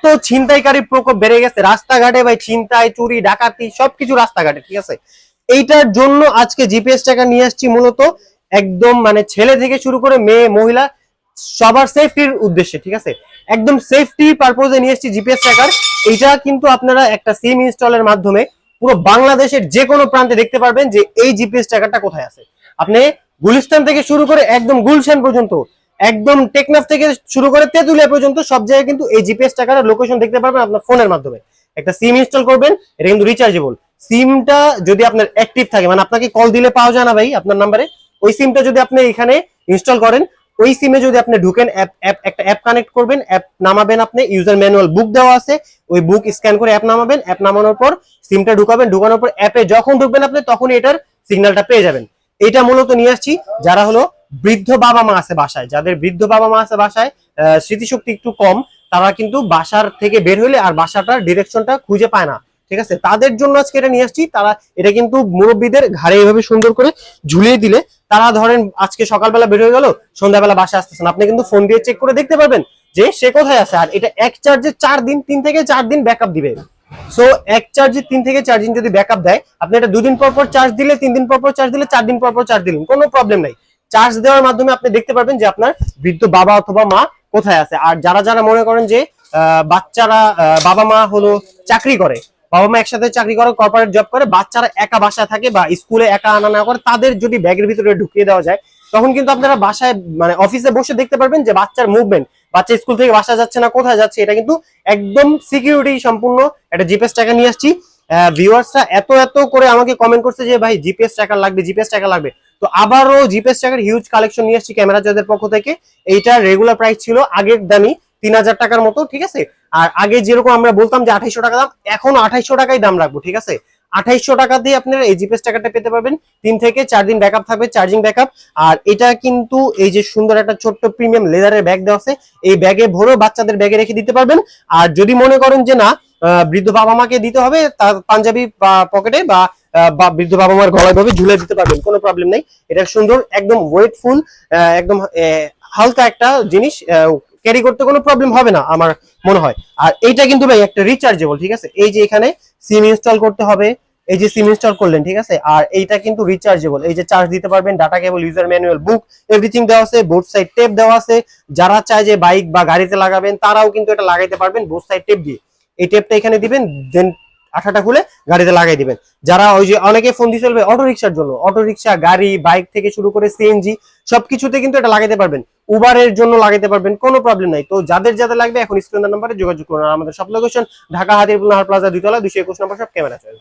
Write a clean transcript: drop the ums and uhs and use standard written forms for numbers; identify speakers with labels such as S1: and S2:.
S1: এত ছিনতাইকারী প্রকোপ বেড়ে গেছে রাস্তাঘাটে ভাই, ছিনতাই চুরি ডাকাতি সবকিছু রাস্তাঘাটে, ঠিক আছে। এইটার জন্য আজকে জিপিএস ট্র্যাকার নিয়ে আসছি মূলত, একদম মানে ছেলে থেকে শুরু করে মেয়ে মহিলা সবার সেফটির উদ্দেশ্যে, ঠিক আছে। একদম সেফটি পারপোজে নিয়ে এসেছি জিপিএস ট্র্যাকার। এটা কিন্তু আপনারা একটা সিম ইনস্টলের মাধ্যমে পুরো বাংলাদেশের যে কোনো প্রান্তে দেখতে পারবেন যে এই জিপিএস ট্র্যাকারটা কোথায় আছে। আপনি গুলিস্তান থেকে শুরু করে একদম গুলশান পর্যন্ত, একদম টেকনাফ থেকে শুরু করে তেঁতুলিয়া পর্যন্ত সব জায়গায় কিন্তু এই জিপিএস ট্র্যাকারের লোকেশন দেখতে পারবেন আপনার ফোনের মাধ্যমে। একটা সিম ইনস্টল করবেন, এটা কিন্তু রিচার্জেবল। সিমটা যদি আপনার অ্যাক্টিভ থাকে, মানে আপনাকে কল দিলে পাওয়া যায় না ভাই আপনার নাম্বারে, ওই সিমটা যদি আপনি এখানে ইনস্টল করেন, ওই সিমে যদি আপনি ঢুকেন, একটা অ্যাপ কানেক্ট করবেন, অ্যাপ নামাবেন, আপনি ইউজার ম্যানুয়াল বুক দেওয়া আছে, ওই বুক স্ক্যান করে অ্যাপ নামাবেন, অ্যাপ নামানোর পর সিমটা ঢুকাবেন, ঢুকানোর পর অ্যাপে যখন ঢুকবেন আপনি তখনই এটার সিগন্যালটা পেয়ে যাবেন। এটা মূলত নিয়ে আসছি যারা হলো বৃদ্ধ বাবা মা আছে বাসায়, যাদের বৃদ্ধ বাবা মা আছে বাসায়, স্মৃতিশক্তি একটু কম, তারা কিন্তু বাসার থেকে বের হইলে আর বাসাটার ডিরেকশনটা খুঁজে পায় না, ঠিক আছে, তাদের জন্য আজকে এটা নিয়ে আসছি। তারা এটা কিন্তু মুরব্বীদের ঘাড়ে এইভাবে সুন্দর করে ঝুলিয়ে দিলে, তারা ধরেন আজকে সকালবেলা বের হয়ে গেল, সন্ধ্যাবেলা বাসা আসতেছেন, আপনি কিন্তু ফোন দিয়ে চেক করে দেখতে পারবেন যে সে কোথায় আছে। আর এটা এক চার্জে 4 দিন, 3 থেকে 4 দিন ব্যাকআপ দিবে। সো এক চার্জে 3 থেকে 4 দিন যদি ব্যাকআপ দেয়, আপনি এটা 2 দিন পর পর চার্জ দিলে, 3 দিন পর পর চার্জ দিলে, 4 দিন পর পর চার্জ দিলেন, কোনো প্রবলেম নাই। চার্জ দেওয়ার মাধ্যমে আপনি দেখতে পারবেন যে আপনার বৃদ্ধ বাবা অথবা মা কোথায় আছে। আর যারা যারা মনে করেন যে বাচ্চারা, বাবা মা হলো চাকরি করে, বাবা মা একসাথে চাকরি করে, কর্পোরেট জব করে, বাচ্চারা একা বাসায় থাকে বা স্কুলে একা আনা না করে, তাদের যদি ব্যাগের ভিতরে ঢুকিয়ে দেওয়া যায়, তখন কিন্তু আপনারা বাসায় মানে অফিসে বসে দেখতে পারবেন যে বাচ্চার মুভমেন্ট, বাচ্চা স্কুল থেকে বাসা যাচ্ছে না, কোথায় যাচ্ছে। এটা কিন্তু একদম সিকিউরিটি সম্পূর্ণ একটা জিপিএস ট্র্যাকার নিয়ে আসছি। ভিউয়ার্সরা এত এত করে আমাকে কমেন্ট করছে যে ভাই জিপিএস ট্র্যাকার লাগবে, জিপিএস ট্র্যাকার লাগবে। তো আবারও জিপিএস ট্র্যাকার হিউজ কালেকশন নিয়ে আসছি ক্যামেরা জয়ের পক্ষ থেকে। এইটার রেগুলার প্রাইস ছিল আগের দামই 3000 টাকার মতো, ঠিক আছে। আর আগে যেরকম আমরা বলতাম যে 2800 টাকা দাম, এখন 2800 টাকাই দাম রাখবো, ঠিক আছে। 2800 টাকা দিয়ে আপনারা এই জিপিএস ট্র্যাকারটা পেতে পারবেন। 3 থেকে 4 দিন ব্যাকআপ থাকবে, চার্জিং ব্যাকআপ। আর এটা কিন্তু এই যে সুন্দর একটা ছোট্ট প্রিমিয়াম লেদারের ব্যাগ দেওয়া আছে, এই ব্যাগে ভরে বাচ্চাদের ব্যাগে রেখে দিতে পারবেন। আর যদি মনে করেন যে না বৃদ্ধ বাবা মাকে দিতে হবে, তার পাঞ্জাবি বা পকেটে বা বৃদ্ধ বাবা মার গলায় ভাবে ঝুলে দিতে পারবেন, কোনো প্রবলেম নেই। এটা সুন্দর একদম ওয়েটফুল, একদম হালকা একটা জিনিস, ক্যারি করতে কোনো প্রবলেম হবে না আমার মনে হয়। আর এইটা কিন্তু ভাই একটা রিচার্জেবল, ঠিক আছে। এই যে এখানে সিম ইনস্টল করতে হবে, এই যে সিম ইনস্টল করলেন, ঠিক আছে। আর এইটা কিন্তু রিচার্জেবল, এই যে চার্জ দিতে পারবেন, ডাটা কেবল, ইউজার ম্যানুয়াল বুক, এভরিথিং দেওয়া আছে, বোথ সাইড টেপ দেওয়া আছে। যারা চায় যে বাইক বা গাড়িতে লাগাবেন তারাও কিন্তু এটা লাগাইতে পারবেন বোথ সাইড টেপ দিয়ে। এই টেপটা এখানে দিবেন, দেন আঠাটা খুলে গাড়িতে লাগাই দিবেন। যারা ওই যে অনেকে ফোন দিয়ে চলবে অটো রিক্সার জন্য, অটো রিক্সা, গাড়ি, বাইক থেকে শুরু করে সিএনজি সবকিছুতে কিন্তু এটা লাগাইতে পারবেন, উবারের জন্য লাগাইতে পারবেন, কোনো প্রবলেম নাই। তো যাদের যাদের লাগবে এখন স্ক্রিনের নাম্বারে যোগাযোগ করুন। আমাদের সব লোকেশন ঢাকা হাতিরপুল নাহার প্লাজা 2 তলা 221 নম্বর সব ক্যামেরা চয়েস।